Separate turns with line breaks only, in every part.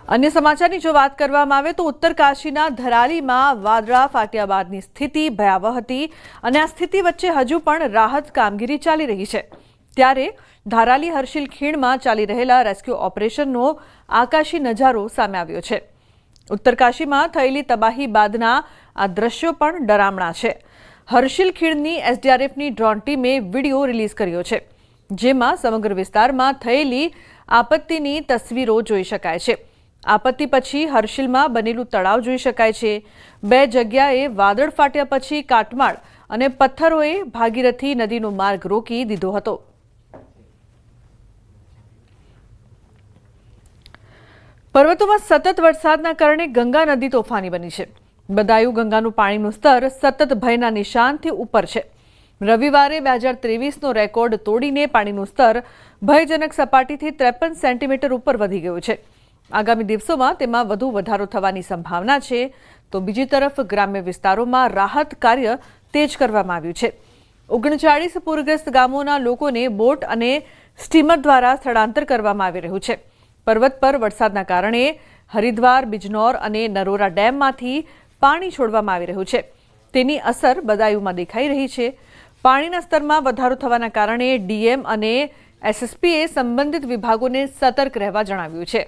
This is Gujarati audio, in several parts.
अन्य समाचारनी जो बात કરવામાં આવે તો ઉત્તરકાશીના ધરાલીમાં વાદળા ફાટ્યા બાદની સ્થિતિ ભયાવહ હતી અને આ સ્થિતિ વચ્ચે હજુ પણ રાહત કામગીરી ચાલી રહી છે। ત્યારે ધારાલી હર્ષિલ ખીણમાં ચાલી રહેલા રેસ્ક્યુ ઓપરેશનનો આકાશી નજારો સામે આવ્યો છે। ઉત્તરકાશીમાં થયેલી તબાહી બાદના આ દ્રશ્યો પણ ડરામણા છે। હર્ષિલ ખીણની એસડીઆરએફની ડ્રોન ટીમે વિડીયો રિલીઝ કર્યો છે, જેમાં સમગ્ર વિસ્તારમાં થયેલી આપત્તિની તસવીરો જોઈ શકાય છે। આપત્તિ પછી હર્ષિલમાં બનેલું તળાવ જોઈ શકાય છે। બે જગ્યાએ વાદળ ફાટ્યા પછી કાટમાળ અને પથ્થરોએ ભાગીરથી નદીનો માર્ગ રોકી દીધો હતો। પર્વતોમાં સતત વરસાદના કારણે ગંગા નદી તોફાની બની છે। બદાયુ ગંગાનું પાણીનું સ્તર સતત ભયના નિશાનથી ઉપર છે। રવિવારે 2023નો રેકોર્ડ તોડીને પાણીનું સ્તર ભયજનક સપાટીથી 53 સેન્ટીમીટર ઉપર વધી ગયું છે। આગામી દિવસોમાં તેમાં વધુ વધારો થવાની સંભાવના છે, તો બીજી તરફ ગ્રામ્ય વિસ્તારોમાં રાહત કાર્ય તેજ કરવામાં આવ્યું છે। 39 પૂરગ્રસ્ત ગામોના લોકોને બોટ અને સ્ટીમર દ્વારા સ્થળાંતર કરવામાં આવી રહ્યું છે। પર્વત પર વરસાદના કારણે હરિદ્વાર, બિજનૌર અને નરોરા ડેમમાંથી પાણી છોડવામાં આવી રહ્યું છે। તેની અસર બદાયુમાં દેખાઈ રહી છે। પાણીના સ્તરમાં વધારો થવાના કારણે ડીએમ અને એસએસપીએ સંબંધિત વિભાગોને સતર્ક રહેવા જણાવ્યું છે।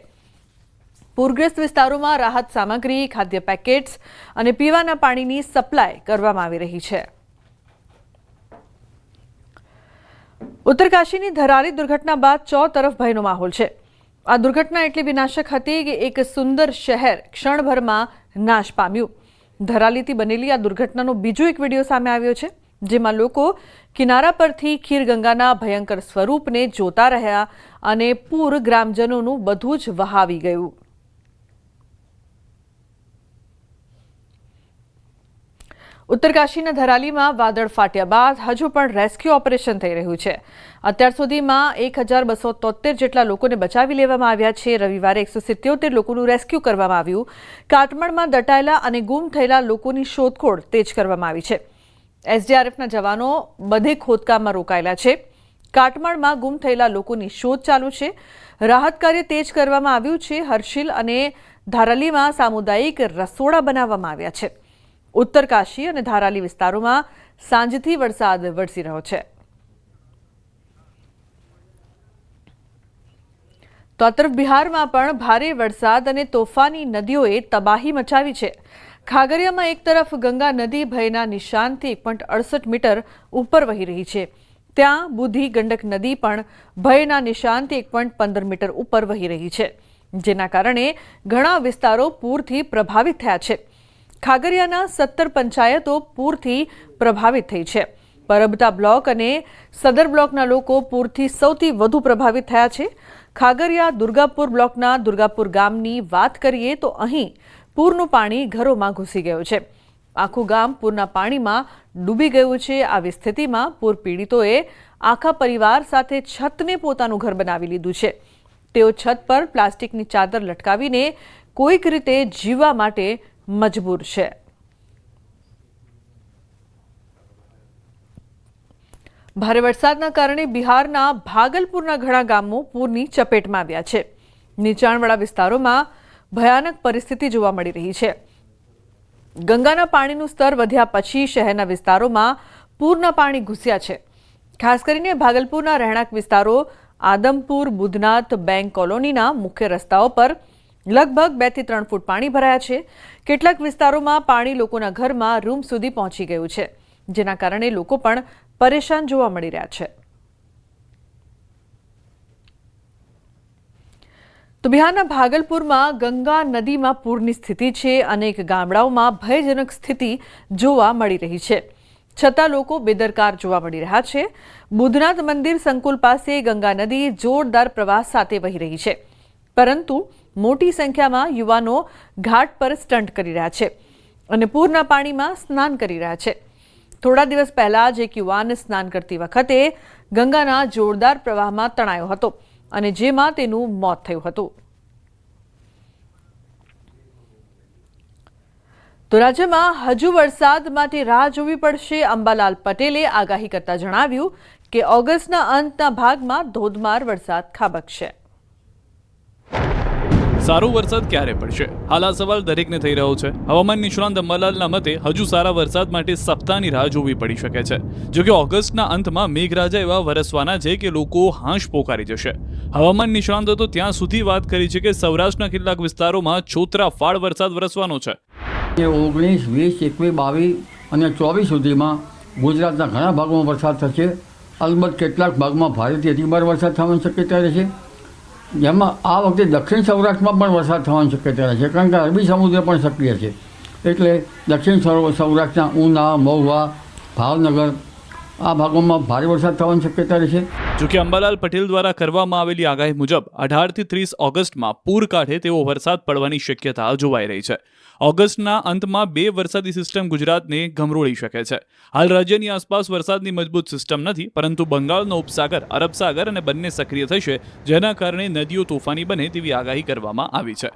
પૂરગ્રસ્ત વિસ્તારોમાં રાહત સામગ્રી, ખાદ્ય પેકેટ્સ અને પીવાના પાણીની સપ્લાય કરવામાં આવી રહી છે। ઉત્તરકાશીની ધરાલી દુર્ઘટના બાદ ચોતરફ ભયનો માહોલ છે। આ દુર્ઘટના એટલી વિનાશક હતી કે એક સુંદર શહેર ક્ષણભરમાં નાશ પામ્યું। ધરાલીથી બનેલી આ દુર્ઘટનાનો બીજો એક વિડીયો સામે આવ્યો છે, જેમાં લોકો કિનારા પરથી ખીરગંગાના ભયંકર સ્વરૂપને જોતા રહ્યા અને પૂર ગ્રામજનોનું બધું જ વહાવી ગયું। ઉત્તરકાશીના ધરાલીમાં વાદળ ફાટ્યા બાદ હજુ પણ રેસ્ક્યુ ઓપરેશન થઈ રહ્યું છે। અત્યાર સુધીમાં 1273 જેટલા લોકોને બચાવી લેવામાં આવ્યા છે। રવિવારે 177 લોકોનું રેસ્ક્યુ કરવામાં આવ્યું। કાટમાળમાં દટાયેલા અને ગુમ થયેલા લોકોની શોધખોળ તેજ કરવામાં આવી છે। એસડીઆરએફના જવાનો બધે ખોદકામમાં રોકાયેલા છે। કાટમાળમાં ગુમ થયેલા લોકોની શોધ ચાલુ છે। રાહત કાર્ય તેજ કરવામાં આવ્યું છે। હર્ષિલ અને ધારાલીમાં સામુદાયિક રસોડા બનાવવામાં આવ્યા છે। ઉત્તરકાશી અને ધારાલી વિસ્તારોમાં સાંજથી વરસાદ વરસી રહ્યો છે। તો આ તરફ બિહારમાં પણ ભારે વરસાદ અને તોફાની નદીઓએ તબાહી મચાવી છે। ખાગરિયામાં એક તરફ ગંગા નદી ભયના નિશાનથી 1.68 મીટર ઉપર વહી રહી છે, ત્યાં બુધી ગંડક નદી પણ ભયના નિશાનથી 1.15 મીટર ઉપર વહી રહી છે, જેના કારણે ઘણા વિસ્તારો પૂરથી પ્રભાવિત થયા છે। ખાગરિયાના 17 પંચાયતો પૂરથી પ્રભાવિત થઈ છે। પરબતા બ્લોક અને સદર બ્લોકના લોકો પૂરથી સૌથી વધુ પ્રભાવિત થયા છે। ખાગરિયા દુર્ગાપુર બ્લોકના દુર્ગાપુર ગામની વાત કરીએ તો અહીં પૂરનું પાણી ઘરોમાં ઘૂસી ગયું છે। આખું ગામ પૂરના પાણીમાં ડૂબી ગયું છે। આવી સ્થિતિમાં પૂર પીડિતોએ આખા પરિવાર સાથે છતને પોતાનું ઘર બનાવી લીધું છે। તેઓ છત પર પ્લાસ્ટિકની ચાદર લટકાવીને કોઈક રીતે જીવવા માટે મજબૂર છે। ભારે વરસાદના કારણે બિહારના ભાગલપુરના ઘણા ગામો પૂરની ચપેટમાં આવ્યા છે। નીચાણવાળા વિસ્તારોમાં ભયાનક પરિસ્થિતિ જોવા મળી રહી છે। ગંગાના પાણીનું સ્તર વધ્યા પછી શહેરના વિસ્તારોમાં પૂરના પાણી ઘૂસ્યા છે। ખાસ કરીને ભાગલપુરના રહેણાંક વિસ્તારો આદમપુર, બુધનાથ, બેંક કોલોનીના મુખ્ય રસ્તાઓ પર લગભગ 2 થી 3 ફૂટ પાણી ભરાયા છે। કેટલાક વિસ્તારોમાં પાણી લોકોના ઘરમાં રૂમ સુધી પહોંચી ગયું છે, જેના કારણે લોકો પણ પરેશાન જોવા મળી રહ્યા છે। તો બિહારના ભાગલપુરમાં ગંગા નદીમાં પૂરની સ્થિતિ છે। અનેક ગામડાઓમાં ભયજનક સ્થિતિ જોવા મળી રહી છે, છતાં લોકો બેદરકાર જોવા મળી રહ્યા છે। બુધનાથ મંદિર સંકુલ પાસે ગંગા નદી જોરદાર પ્રવાહ સાથે વહી રહી છે, પરંતુ મોટી સંખ્યામાં યુવાનો ઘાટ પર સ્ટન્ટ કરી રહ્યા છે અને પૂરના પાણીમાં સ્નાન કરી રહ્યા છે। થોડા દિવસ પહેલા જ એક યુવાન સ્નાન કરતી વખતે ગંગાના જોરદાર પ્રવાહમાં તણાયો હતો અને જેમાં તેનું મોત થયું હતું। તો રાજ્યમાં હજુ વરસાદ માટે રાહ જોવી પડશે। અંબાલાલ પટેલે આગાહી કરતા જણાવ્યું કે ઓગસ્ટના અંતના ભાગમાં ધોધમાર વરસાદ ખાબકશે।
સારો વરસાદ ક્યારે પડશે? હાલ આ સવાલ દરેકને થઈ રહ્યો છે. હવામાન નિષ્ણાંત અંબાલાલના મતે હજુ સારા વરસાદ માટે સપ્તાહની રાહ જોવી પડી શકે છે. જો કે ઓગસ્ટના અંતમાં મેઘરાજા એવા વરસવાના છે કે લોકો હાશ પોકારી જશે. હવામાન નિષ્ણાંતો તો ત્યાં સુધી વાત કરી છે કે સૌરાષ્ટ્રના કેટલાક વિસ્તારોમાં છોતરાફાળ વરસાદ વરસવાનો છે.
19, 20, 21, 22 અને 24 સુધીમાં ગુજરાતના ઘણા ભાગોમાં વરસાદ થશે. અલબત્ત કેટલાક ભાગમાં ભારેથી અતિભારે વરસાદ થવાની શક્યતા રહેશે. જેમાં આ વખતે દક્ષિણ સૌરાષ્ટ્રમાં પણ વરસાદ થવાની શક્યતા રહે છે, કારણ કે અરબી સમુદ્ર પણ સક્રિય છે. એટલે દક્ષિણ સૌરાષ્ટ્રના ઉના, મહુવા, ભાવનગર આ ભાગોમાં ભારે વરસાદ થવાની શક્યતા રહેશે.
જોકે અંબાલાલ પટેલ દ્વારા કરવામાં આવેલી આગાહી મુજબ 18 થી 30 ઓગસ્ટમાં પૂર કાઢે તેવો વરસાદ પડવાની શક્યતા જોવાઈ રહી છે. ઓગસ્ટના અંતમાં 2 વરસાદી સિસ્ટમ ગુજરાતને ગમરોળી શકે છે. હાલ રાજ્યની આસપાસ વરસાદની મજબૂત સિસ્ટમ નથી, પરંતુ બંગાળનો ઉપસાગર, અરબ સાગર અને બંને સક્રિય થશે, જેના કારણે નદીઓ તોફાની બને તેવી આગાહી કરવામાં આવી છે.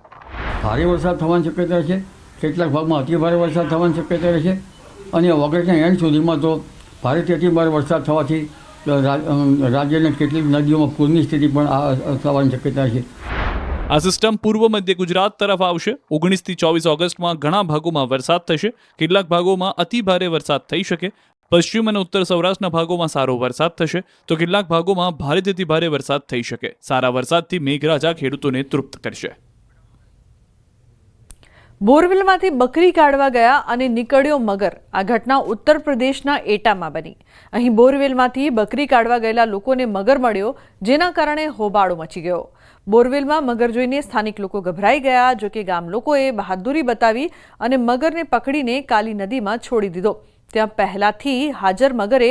ભારે વરસાદ થવાની શક્યતા છે, કેટલાક ભાગમાં અતિભારે વરસાદ થવાની શક્યતા રહેશે અને ઓગસ્ટના એન્ડ સુધીમાં તો ભારેથી અતિભારે વરસાદ થવાથી રાજ્યની કેટલીક નદીઓમાં પૂરની સ્થિતિ પણ થવાની શક્યતા છે.
આ સિસ્ટમ પૂર્વ મધ્ય ગુજરાત તરફ આવશે. 19 થી 24 ઓગસ્ટમાં ઘણા ભાગોમાં વરસાદ થશે. કેટલાક ભાગોમાં અતિ ભારે વરસાદ થઈ શકે. પશ્ચિમ અને ઉત્તર સૌરાષ્ટ્રના ભાગોમાં સારો વરસાદ થશે, તો કેટલાક ભાગોમાં ભારેથી અતિ ભારે વરસાદ થઈ શકે. સારા વરસાદથી મેઘરાજા ખેડૂતોને તૃપ્ત કરશે.
બોરવેલમાંથી બકરી કાઢવા ગયા અને નીકળ્યો મગર. આ ઘટના ઉત્તર પ્રદેશના એટામાં બની. અહીં બોરવેલમાંથી બકરી કાઢવા ગયેલા લોકોને મગર મળ્યો, જેના કારણે હોબાળો મચી ગયો. બોરવેલમાં મગર જોઈને સ્થાનિક લોકો ગભરાઈ ગયા. જોકે ગામ લોકોએ બહાદુરી બતાવી અને મગરને પકડીને કાલી નદીમાં છોડી દીધો. ત્યાં પહેલાથી હાજર મગરે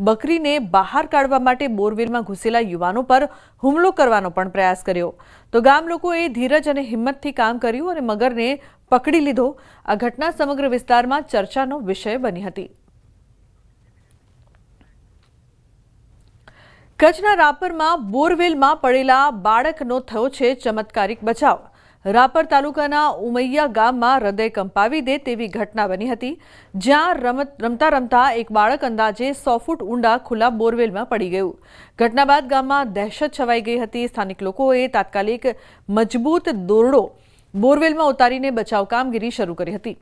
બકરીને બહાર કાઢવા માટે બોરવેલમાં ઘૂસેલા યુવાનો પર હુમલો કરવાનો પણ પ્રયાસ કર્યો. તો ગામ લોકોએ ધીરજ અને હિંમતથી કામ કર્યું અને મગરને પકડી લીધો. આ ઘટના સમગ્ર વિસ્તારમાં ચર્ચાનો વિષય બની હતી. કચ્છના રાપરમાં બોરવેલમાં પડેલા બાળકનો થયો છે ચમત્કારિક બચાવ. રાપર તાલુકાના ઉમૈયા ગામમાં હૃદય કંપાવી દે તેવી ઘટના બની હતી, જ્યાં રમતા રમતા એક બાળક અંદાજે 100 ફૂટ ઊંડા ખુલ્લા બોરવેલમાં પડી ગયું. ઘટના બાદ ગામમાં દહેશત છવાઈ ગઈ હતી. સ્થાનિક લોકોએ તાત્કાલિક મજબૂત દોરડો બોરવેલમાં ઉતારીને બચાવ કામગીરી શરૂ કરી હતી.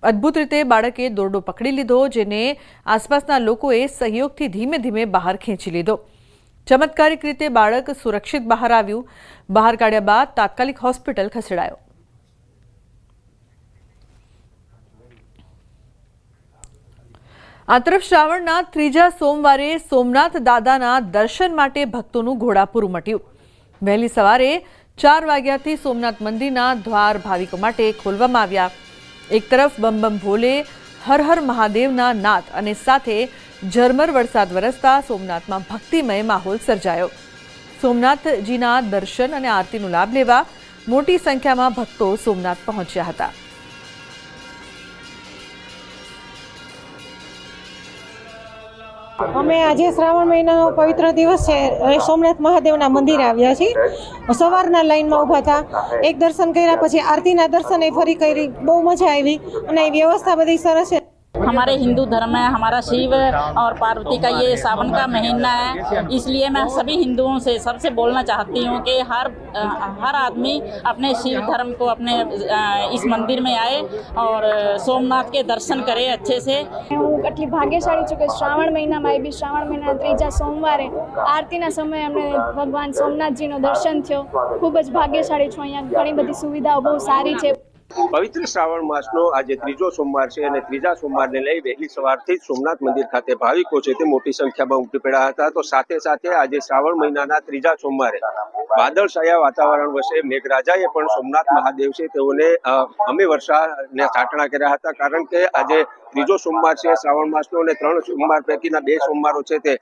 અદ્ભુત રીતે બાળકે દોરડો પકડી લીધો, જેને આસપાસના લોકોએ સહયોગથી ધીમે ધીમે બહાર ખેંચી લીધો. ચમત્કારિક રીતે બાળક સુરક્ષિત બહાર આવ્યું. બહાર કાઢ્યા બાદ તાત્કાલિક હોસ્પિટલ ખસેડાયો. આ તરફ શ્રાવણના ત્રીજા સોમવારે સોમનાથ દાદાના દર્શન માટે ભક્તોનું ઘોડાપૂર ઉમટ્યું. વહેલી સવારે 4 વાગ્યાથી સોમનાથ મંદિરના દ્વાર ભાવિકો માટે ખોલવામાં આવ્યા. એક તરફ બમ બમ ભોલે, હર હર મહાદેવના નાદ અને સાથે ઝરમર વરસાદ વરસતા સોમનાથમાં ભક્તિમય માહોલ સર્જાયો. સોમનાથજીના દર્શન અને આરતીનો લાભ લેવા મોટી સંખ્યામાં ભક્તો સોમનાથ પહોંચ્યા હતા.
અમે આજે શ્રાવણ મહિનાનો પવિત્ર દિવસ છે, સોમનાથ મહાદેવના મંદિરે આવ્યા છીએ. સવારના લાઈનમાં ઊભા હતા, એક દર્શન કર્યા, પછી આરતીના દર્શન ફરી કરી. બહુ મજા આવી અને વ્યવસ્થા બધી સરસ છે.
हमारे हिंदू धर्म में हमारा शिव और पार्वती का ये सावन का महीना है, इसलिए मैं सभी हिंदुओं से सबसे बोलना चाहती हूँ कि हर आदमी अपने शिव धर्म को अपने इस मंदिर में आए और सोमनाथ के दर्शन करे अच्छे से.
હું કેટલી ભાગ્યશાળી છું કે શ્રાવણ મહિનામાં આવી, શ્રાવણ મહિનાના ત્રીજા સોમવારે આરતીના સમયે અમને ભગવાન સોમનાથજીનો દર્શન થયો. ખૂબ જ ભાગ્યશાળી છું. અહીંયા ઘણી બધી સુવિધાઓ બહુ સારી છે.
પવિત્ર શ્રાવણ માસનો આજે ત્રીજો સોમવાર છે અને ત્રીજા સોમવારને લઈ વહેલી સવારથી જ સોમનાથ મંદિર ખાતે ભાવિકો છે તે મોટી સંખ્યામાં ઉમટી પડ્યા હતા. તો સાથે સાથે આજે શ્રાવણ મહિનાના ત્રીજા સોમવારે વાદળછાયા વાતાવરણ વચ્ચે મેઘરાજાએ પણ સોમનાથ મહાદેવ છે તેઓને અમે વર્ષાને સાટણા કર્યા હતા. કારણ કે આજે ત્રીજો સોમવાર છે શ્રાવણ માસનો અને 3 સોમવાર પૈકીના 2 સોમવારો છે તે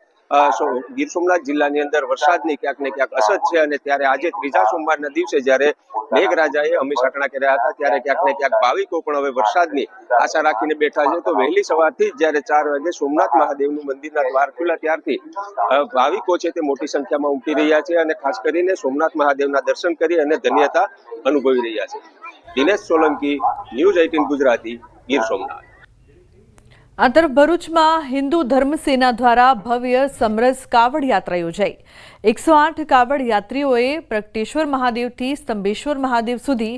ગીર સોમનાથ જિલ્લાની અંદર વરસાદની ક્યાંક ને ક્યાંક અસર છે અને ત્યારે આજે ત્રીજા સોમવારના દિવસે જ્યારે મેઘરાજાએ અમી સાટણા કર્યા હતા ત્યારે ક્યાંક ને ક્યાંક ભાવિકો પણ હવે વરસાદની આશા રાખીને બેઠા છે. તો વહેલી સવારથી જ જ્યારે 4 વાગે સોમનાથ મહાદેવનું મંદિરના દ્વાર ખુલ્લા ત્યારથી ભાવિકો છે તે મોટી સંખ્યામાં ઉમટી રહ્યા છે અને ખાસ કરીને સોમનાથ મહાદેવના દર્શન કરી અને ધન્યતા અનુભવી રહ્યા છે. દિનેશ સોલંકી, ન્યૂઝ 18 ગુજરાતી, ગીર સોમનાથ.
આ તરફ ભરૂચમાં હિન્દુ ધર્મ સેના દ્વારા ભવ્ય સમરસ કાવડ યાત્રા યોજાઈ 108 કાવડ યાત્રીઓએ પ્રગટેશ્વર મહાદેવથી સ્તંભેશ્વર મહાદેવ સુધી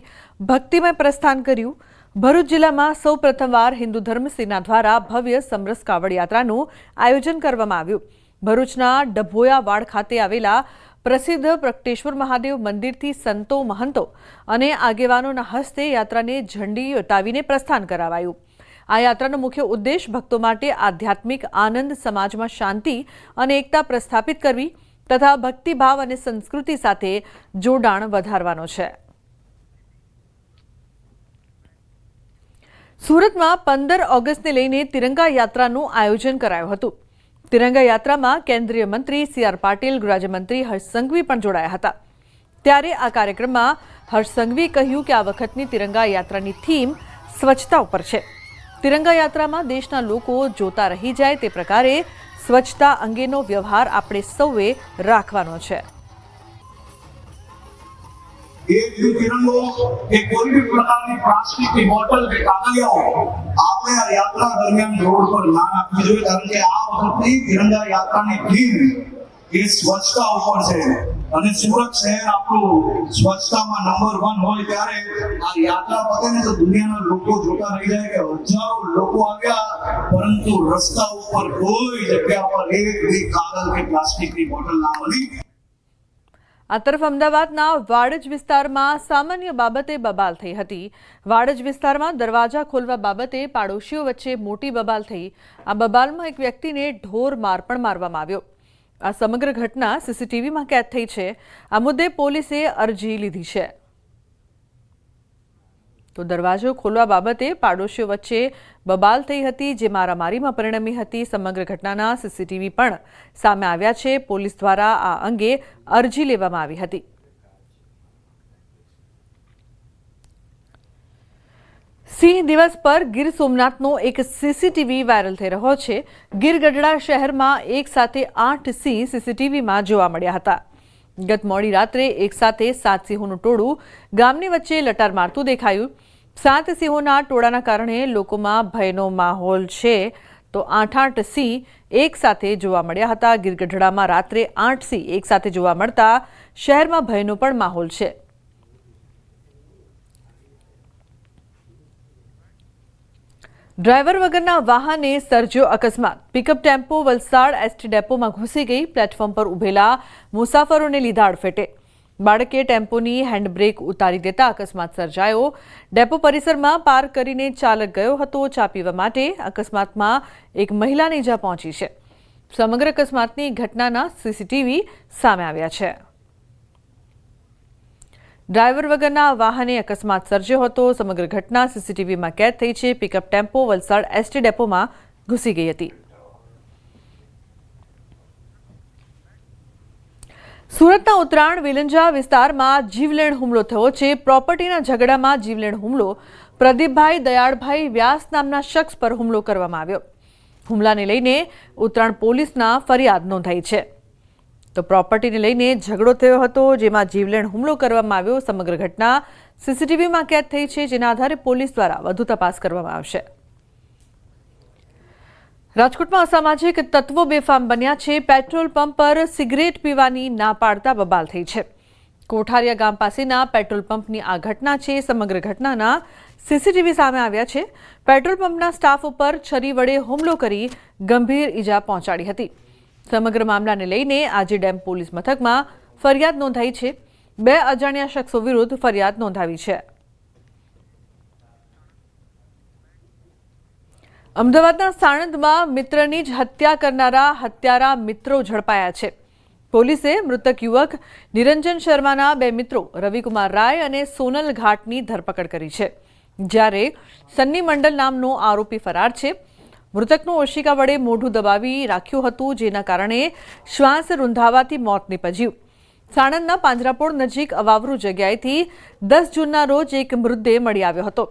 ભક્તિમય પ્રસ્થાન કર્યું. ભરૂચ જિલ્લામાં સૌ પ્રથમવાર હિન્દુ ધર્મ સેના દ્વારા ભવ્ય સમરસ કાવડ યાત્રાનું આયોજન કરવામાં આવ્યું. ભરૂચના ડભોયાવાડ ખાતે આવેલા પ્રસિદ્ધ પ્રગટેશ્વર મહાદેવ મંદિરથી સંતો મહંતો અને આગેવાનોના હસ્તે યાત્રાને ઝંડી બતાવીને પ્રસ્થાન કરાવાયું. આ યાત્રાનો મુખ્ય ઉદ્દેશ ભક્તો માટે આધ્યાત્મિક આનંદ, સમાજમાં શાંતિ અને એકતા પ્રસ્થાપિત કરવી તથા ભક્તિભાવ અને સંસ્કૃતિ સાથે જોડાણ વધારવાનો છે. સુરતમાં 15 ઓગસ્ટને લઈને તિરંગા યાત્રાનું આયોજન કરાયું હતું. તિરંગા યાત્રામાં કેન્દ્રીય મંત્રી સી.આર. પાટીલ, ગૃહરાજ્યમંત્રી હર્ષ સંઘવી પણ જોડાયા હતા. ત્યારે આ કાર્યક્રમમાં હર્ષ સંઘવીએ કહ્યું કે આ વખતની તિરંગા યાત્રાની થીમ સ્વચ્છતા ઉપર છે. તિરંગા યાત્રામાં દેશના લોકો જોતા રહી જાય તે પ્રકારે સ્વચ્છતા અંગેનો વ્યવહાર આપણે સૌએ રાખવાનો છે.
एक भी तिरंगो के कोई भी प्रकार की प्लास्टिक की बोतल के कागलियाओ आपने आ यात्रा दरमियान रोड पर ना रखवी જોઈએ કારણ કે આ વખતની તિરંગા યાત્રાની થીમ એ સ્વચ્છતા ઉપર છે અને સુરત શહેર આપણું સ્વચ્છતામાં નંબર 1 હોય ત્યારે આ યાત્રા પતે ને તો દુનિયાના લોકો જોતા રહી જાય કે હજારો લોકો આવ્યા પરંતુ રસ્તા ઉપર કોઈ જગ્યા પર એક બી કાગળ કે પ્લાસ્ટિકની બોટલ ના મળી.
આ તરફ અમદાવાદના વાડજ વિસ્તારમાં સામાન્ય બાબતે બબાલ થઈ હતી. વાડજ વિસ્તારમાં દરવાજા ખોલવા બાબતે પાડોશીઓ વચ્ચે મોટી બબાલ થઈ. આ બબાલમાં એક વ્યક્તિને ઢોર માર પણ મારવામાં આવ્યો. આ સમગ્ર ઘટના સીસીટીવીમાં કેદ થઈ છે. આ મુદ્દે પોલીસે અરજી લીધી છે. તો દરવાજો ખોલવા બાબતે પાડોશીઓ વચ્ચે બબાલ થઈ હતી, જે મારામારીમાં પરિણમી હતી. સમગ્ર ઘટનાના સીસીટીવી પણ સામે આવ્યા છે. પોલીસ દ્વારા આ અંગે અરજી લેવામાં આવી હતી. સિંહ દિવસ પર ગીર સોમનાથનો એક સીસીટીવી વાયરલ થઈ રહ્યો છે. ગીર ગઢડા શહેરમાં એક સાથે 8 સિંહ સીસીટીવીમાં જોવા મળ્યા હતા. ગત મોડી રાત્રે એક સાથે 7 સિંહોનું ટોળું ગામની વચ્ચે લટાર મારતું દેખાયું. 7 સિંહોના ટોળાના કારણે લોકોમાં ભયનો માહોલ છે. તો 8 સિંહ એક સાથે જોવા મળ્યા હતા. ગીર ગઢડામાં રાત્રે 8 સિંહ એક સાથે જોવા મળતા શહેરમાં ભયનો પણ માહોલ છે. ડ્રાઈવર વગરના વાહને સર્જ્યો અકસ્માત. પિકઅપ ટેમ્પો વલસાડ એસટી ડેપોમાં ઘૂસી ગઈ. પ્લેટફોર્મ પર ઉભેલા મુસાફરોને લીધા અડફેટે. બાળકે ટેમ્પોની હેન્ડબ્રેક ઉતારી દેતા અકસ્માત સર્જાયો. ડેપો પરિસરમાં પાર્ક કરીને ચાલક ગયો હતો ચા પીવા માટે. અકસ્માતમાં એક મહિલાને ઈજા પહોંચી છે. સમગ્ર અકસ્માતની ઘટનાના સીસીટીવી સામે આવ્યા છે. ડ્રાઈવર વગરના વાહને અકસ્માત સર્જ્યો હતો. સમગ્ર ઘટના સીસીટીવીમાં કેદ થઈ છે. પિકઅપ ટેમ્પો વલસાડ એસટી ડેપોમાં ઘૂસી ગઈ હતી. સુરતના ઉત્તરાયણ વેલંજા વિસ્તારમાં જીવલેણ હુમલો થયો છે. પ્રોપર્ટીના ઝઘડામાં જીવલેણ હુમલો. પ્રદીપભાઈ દયાળભાઈ વ્યાસ નામના શખ્સ પર હુમલો કરવામાં આવ્યો. હુમલાને લઈને ઉત્તરાયણ પોલીસના ફરિયાદ નોંધાઈ છે. તો પ્રોપર્ટીને લઈને ઝઘડો થયો હતો, જેમાં જીવલેણ હુમલો કરવામાં આવ્યો. સમગ્ર ઘટના સીસીટીવીમાં કેદ થઈ છે, જેના આધારે પોલીસ દ્વારા વધુ તપાસ કરવામાં આવશે. રાજકોટમાં અસામાજિક તત્વો બેફામ બન્યા છે. પેટ્રોલ પંપ પર સિગરેટ પીવાની ના પાડતા બબાલ થઈ છે. કોઠારિયા ગામ પાસેના પેટ્રોલ પંપની આ ઘટના છે. સમગ્ર ઘટનાના સીસીટીવી સામે આવ્યા છે. પેટ્રોલ પંપના સ્ટાફ ઉપર છરી વડે હુમલો કરી ગંભીર ઈજા પહોંચાડી હતી. સમગ્ર મામલાને લઈને આજે ડેમ પોલીસ મથકમાં ફરિયાદ નોંધાઈ છે. 2 અજાણ્યા શખ્સો વિરુદ્ધ ફરિયાદ નોંધાવી છે. અમદાવાદના સાણંદમાં મિત્રની જ હત્યા કરનારા હત્યારા મિત્રો ઝડપાયા છે. પોલીસે મૃતક યુવક નિરંજન શર્માના 2 મિત્રો રવિકુમાર રાય અને સોનલ ઘાટની ધરપકડ કરી છે. જ્યારે સન્ની મંડલ નામનો આરોપી ફરાર છે. મૃતકનું ઓશિકા વડે મોઢું દબાવી રાખ્યું હતું, જેના કારણે શ્વાસ રૂંધાવાથી મોત નીપજ્યું. સાણંદના પાંજરાપોળ નજીક અવાવરૂ જગ્યાએથી 10 જૂનના રોજ એક મૃતદેહ મળી આવ્યો હતો.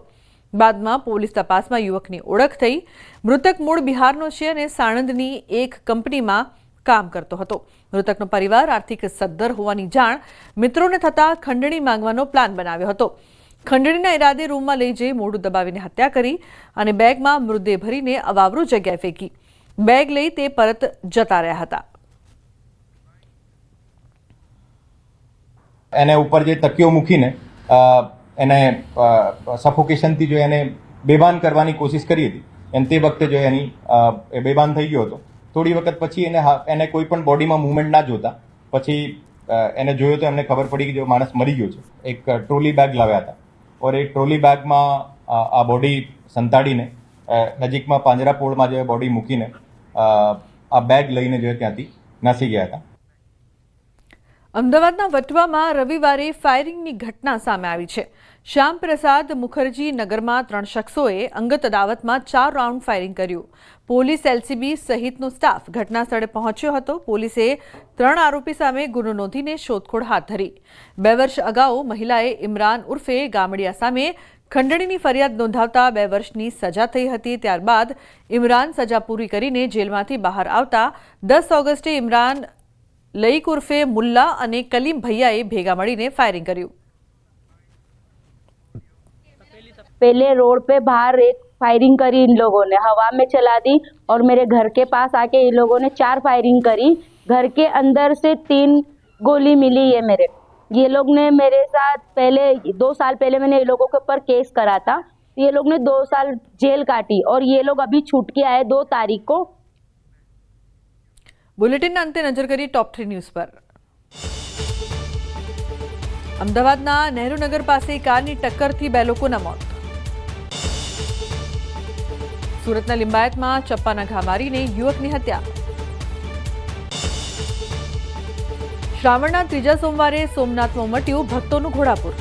બાદમાં પોલીસ તપાસમાં યુવકની ઓળખ થઈ. મૃતક મૂળ બિહારનો છે અને સાણંદની એક કંપનીમાં કામ કરતો હતો. મૃતકનો પરિવાર આર્થિક સદ્ધર હોવાની જાણ મિત્રોને થતાં ખંડણી માંગવાનો પ્લાન બનાવ્યો હતો. ખંડણીના ઈરાદે રૂમમાં લઈ જઈ મોઢું દબાવીને હત્યા કરી અને બેગમાં મૃતદેહ ભરીને અવાવરૂ જગ્યાએ ફેંકી. બેગ લઈ તે પરત જતા રહ્યા હતા.
એને ઉપર જે તકીઓ મૂકીને એને સફોકેશનથી જો એને બેભાન કરવાની કોશિશ કરી હતી અને તે વખતે જો એની બેભાન થઈ ગયો હતો. થોડી વખત પછી એને કોઈ પણ બોડીમાં મૂવમેન્ટ ના જોતા પછી એને જોયો તો એમને ખબર પડી કે જો માણસ મરી ગયો છે. એક ટ્રોલી બેગ લાવ્યા હતા और એ ટ્રોલી બેગમાં આ બોડી સંતાડીને નજીકમાં પાંજરાપોળમાં જે બોડી મૂકીને આ બેગ લઈને જો ત્યાંથી નાસી ગયા હતા.
અમદાવાદના વટવામાં રવિવારે ફાયરિંગની ઘટના સામે આવી છે. શ્યામપ્રસાદ મુખર્જી નગરમાં 3 શખ્સોએ અંગત અદાવતમાં 4 રાઉન્ડ ફાયરિંગ કર્યું. પોલીસ, એલસીબી સહિતનો સ્ટાફ ઘટના સ્થળે પહોંચ્યો હતો. પોલીસે 3 આરોપી સામે ગુનો નોંધીને શોધખોળ હાથ ધરી. 2 વર્ષ અગાઉ મહિલાએ ઇમરાન ઉર્ફે ગામડિયા સામે ખંડણીની ફરિયાદ નોંધાવતા 2 વર્ષની સજા થઈ હતી. ત્યારબાદ ઇમરાન સજા પૂરી કરીને જેલમાંથી બહાર આવતા 10 ઓગસ્ટે ઇમરાન લઈક ઉર્ફે મુલ્લા અને કલીમ ભૈયાએ ભેગા મળીને फायरिंग કર્યું.
पहले रोड पे बाहर एक फायरिंग करी इन लोगों ने, हवा में चला दी और मेरे घर के पास आके इन लोगों ने 4 फायरिंग करी. घर के अंदर से 3 गोली मिली है मेरे. ये लोग ने मेरे साथ पहले 2 साल पहले मैंने ये लोगों के ऊपर केस करा था. ये लोग ने 2 साल जेल काटी और ये लोग अभी छूट के आए 2 तारीख को.
બુલેટિનના અંતે નજર કરી ટોપ 3 ન્યૂઝ પર. અમદાવાદના નહેરુનગર પાસે કારની ટક્કરથી 2 લોકોના મોત. સુરતના લિંબાયતમાં ચપ્પાના ઘા મારીને યુવકની હત્યા. શ્રાવણના 3જા સોમવારે સોમનાથમાં ઉમટ્યું ભક્તોનું ઘોડાપુર.